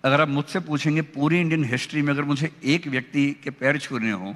अगर आप मुझसे पूछेंगे पूरी इंडियन हिस्ट्री में अगर मुझे एक व्यक्ति के पैर छूने हो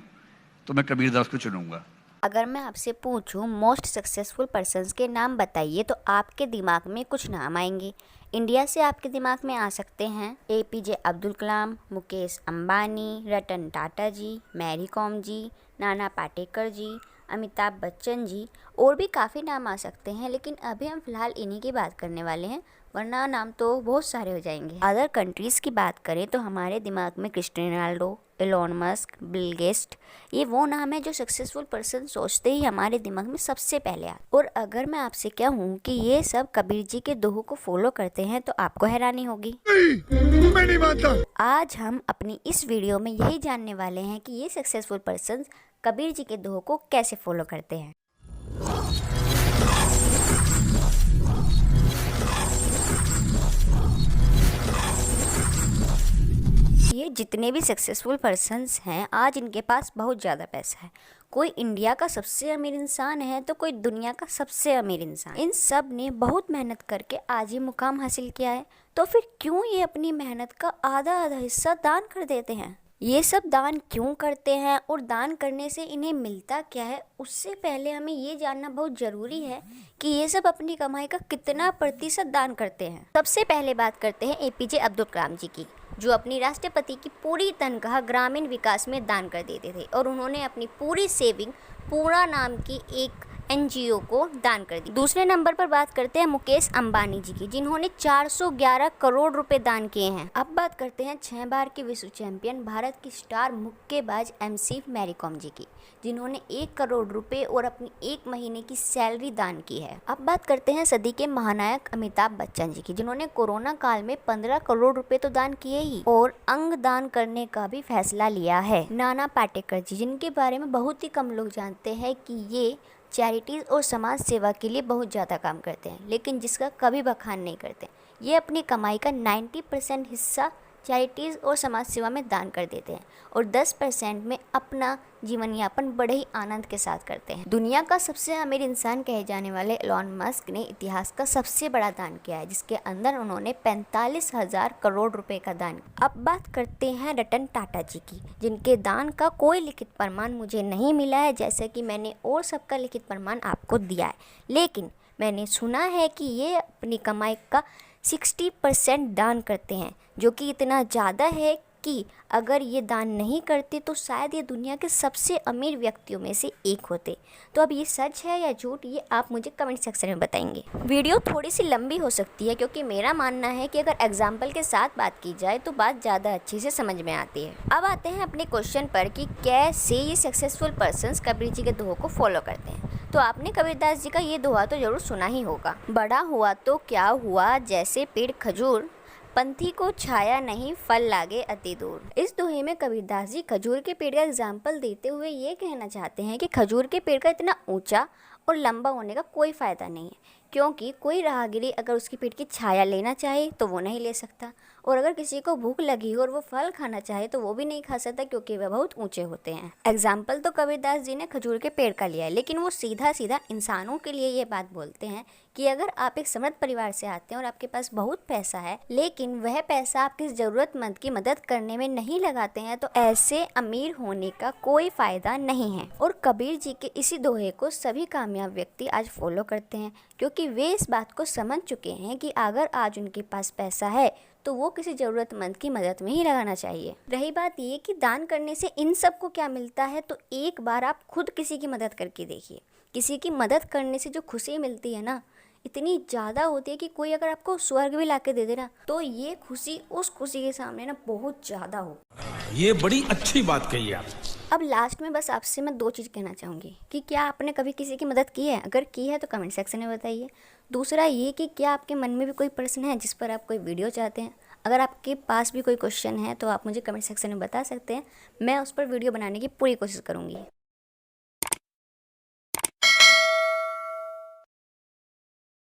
तो मैं कबीरदास को चुनूंगा। अगर मैं आपसे पूछूं मोस्ट सक्सेसफुल पर्सन्स के नाम बताइए तो आपके दिमाग में कुछ नाम आएंगे। इंडिया से आपके दिमाग में आ सकते हैं एपीजे अब्दुल कलाम, मुकेश अंबानी, रतन टाटा जी, मैरी कॉम जी, नाना पाटेकर जी, अमिताभ बच्चन जी, और भी काफ़ी नाम आ सकते हैं, लेकिन अभी हम फिलहाल इन्हीं की बात करने वाले हैं, वरना नाम तो बहुत सारे हो जाएंगे। अदर कंट्रीज़ की बात करें तो हमारे दिमाग में Cristiano Ronaldo, Elon Musk, Bill Gates, ये वो नाम है जो सक्सेसफुल पर्सन सोचते ही हमारे दिमाग में सबसे पहले आते। और अगर मैं आपसे कहूँ कि ये सब कबीर जी के दोहों को फॉलो करते हैं तो आपको हैरानी होगी। मैं नहीं मानता। आज हम अपनी इस वीडियो में यही जानने वाले हैं कि ये सक्सेसफुल पर्सन कबीर जी के दोहों को कैसे फॉलो करते हैं। ये जितने भी सक्सेसफुल पर्सन्स हैं आज इनके पास बहुत ज़्यादा पैसा है। कोई इंडिया का सबसे अमीर इंसान है तो कोई दुनिया का सबसे अमीर इंसान। इन सब ने बहुत मेहनत करके आज ये मुकाम हासिल किया है, तो फिर क्यों ये अपनी मेहनत का आधा आधा हिस्सा दान कर देते हैं। ये सब दान क्यों करते हैं और दान करने से इन्हें मिलता क्या है, उससे पहले हमें ये जानना बहुत ज़रूरी है कि ये सब अपनी कमाई का कितना प्रतिशत दान करते हैं। सबसे पहले बात करते हैं एपीजे अब्दुल कलाम जी की, जो अपनी राष्ट्रपति की पूरी तनख्वाह ग्रामीण विकास में दान कर देते थे और उन्होंने अपनी पूरी सेविंग पूरा नाम की एक एनजीओ को दान कर दी। दूसरे नंबर पर बात करते हैं मुकेश अंबानी जी की, जिन्होंने 411 करोड़ रुपए दान किए हैं। अब बात करते हैं 6 बार के विश्व चैंपियन भारत की स्टार मुक्केबाज एमसी मैरी कॉम जी की, जिन्होंने 1 करोड़ रुपए और अपनी 1 महीने की सैलरी दान की है। अब बात करते हैं सदी के महानायक अमिताभ बच्चन जी की, जिन्होंने कोरोना काल में 15 करोड़ रुपए तो दान किए ही और अंग दान करने का भी फैसला लिया है। नाना पाटेकर जी, जिनके बारे में बहुत ही कम लोग जानते हैं कि ये चैरिटीज़ और समाज सेवा के लिए बहुत ज़्यादा काम करते हैं, लेकिन जिसका कभी बखान नहीं करते। ये अपनी कमाई का 90% हिस्सा चैरिटीज़ और समाज सेवा में दान कर देते हैं और 10% में अपना जीवन यापन बड़े ही आनंद के साथ करते हैं। दुनिया का सबसे अमीर इंसान कहे जाने वाले एलोन मस्क ने इतिहास का सबसे बड़ा दान किया है, जिसके अंदर उन्होंने 45,000 करोड़ रुपए का दान किया। अब बात करते हैं रतन टाटा जी की, जिनके दान का कोई लिखित प्रमाण मुझे नहीं मिला है, जैसे कि मैंने और सबका लिखित प्रमाण आपको दिया है, लेकिन मैंने सुना है कि ये अपनी कमाई का 60% दान करते हैं, जो कि इतना ज़्यादा है कि अगर ये दान नहीं करते तो शायद ये दुनिया के सबसे अमीर व्यक्तियों में से एक होते। तो अब ये सच है या झूठ, ये आप मुझे कमेंट सेक्शन में बताएंगे। वीडियो थोड़ी सी लंबी हो सकती है क्योंकि मेरा मानना है कि अगर एग्जाम्पल के साथ बात की जाए तो बात ज़्यादा अच्छे से समझ में आती है। अब आते हैं अपने क्वेश्चन पर कि कैसे ये सक्सेसफुल पर्सन्स कबीर जी के दोहों को फॉलो करते हैं। तो आपने कबीरदास जी का ये दोहा तो जरूर सुना ही होगा, बड़ा हुआ तो क्या हुआ जैसे पेड़ खजूर, पंथी को छाया नहीं फल लागे अति दूर। इस दोहे में कबीरदास जी खजूर के पेड़ का एग्जाम्पल देते हुए ये कहना चाहते हैं कि खजूर के पेड़ का इतना ऊंचा और लंबा होने का कोई फ़ायदा नहीं है, क्योंकि कोई राहगीरी अगर उसके पेड़ की छाया लेना चाहे तो वो नहीं ले सकता, और अगर किसी को भूख लगी हो और वो फल खाना चाहे तो वो भी नहीं खा सकता, क्योंकि वे बहुत ऊंचे होते हैं। एग्जाम्पल तो कबीरदास जी ने खजूर के पेड़ का लिया है, लेकिन वो सीधा सीधा इंसानों के लिए ये बात बोलते हैं कि अगर आप एक समृद्ध परिवार से आते हैं और आपके पास बहुत पैसा है, लेकिन वह पैसा आप किसी ज़रूरतमंद की मदद करने में नहीं लगाते हैं, तो ऐसे अमीर होने का कोई फ़ायदा नहीं है। और कबीर जी के इसी दोहे को सभी कामयाब व्यक्ति आज फॉलो करते हैं, क्योंकि वे इस बात को समझ चुके हैं कि अगर आज उनके पास पैसा है तो वो किसी ज़रूरतमंद की मदद में ही लगाना चाहिए। रही बात ये कि दान करने से इन सब को क्या मिलता है, तो एक बार आप खुद किसी की मदद करके देखिए। किसी की मदद करने से जो खुशी मिलती है ना, इतनी ज़्यादा होती है कि कोई अगर आपको स्वर्ग भी ला के दे देना तो ये खुशी उस खुशी के सामने ना बहुत ज़्यादा हो। ये बड़ी अच्छी बात कही आप। अब लास्ट में बस आपसे मैं 2 चीज़ कहना चाहूँगी कि क्या आपने कभी किसी की मदद की है, अगर की है तो कमेंट सेक्शन में बताइए। दूसरा ये कि क्या आपके मन में भी कोई प्रश्न है जिस पर आप कोई वीडियो चाहते हैं, अगर आपके पास भी कोई क्वेश्चन है तो आप मुझे कमेंट सेक्शन में बता सकते हैं, मैं उस पर वीडियो बनाने की पूरी कोशिश करूँगी।